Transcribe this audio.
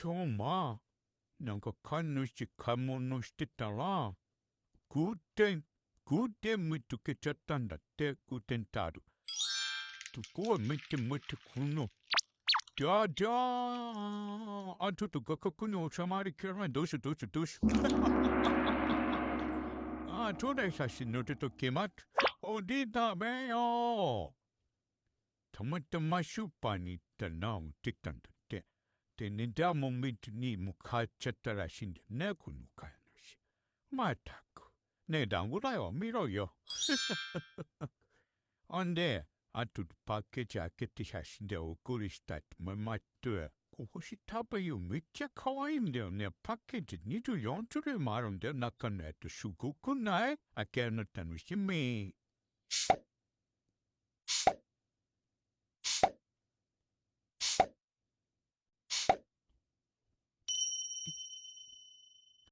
今日なんか神主買い物してたら、グーテン見つけちゃったんだって、グーテンタール。すごい見てこの、じゃじゃーん。あ、ちょっと画角に収まりきらない。どうしよう。あ、ちょうだい写真載せときます。おで食べよう。たまたまスーパーに行ったら売ってたんだって。で、値段も見ずにもう買っちゃったらしいんだよね、この買い主。まったく、値段ぐらいは見ろよ。ほんで、あとパッケージ開けて写真でお送りしたいと思います。こうして食べよう。めっちゃ可愛いんだよね。パッケージ24種類もあるんだよ。中のやつすごくない？開けるの楽しみ。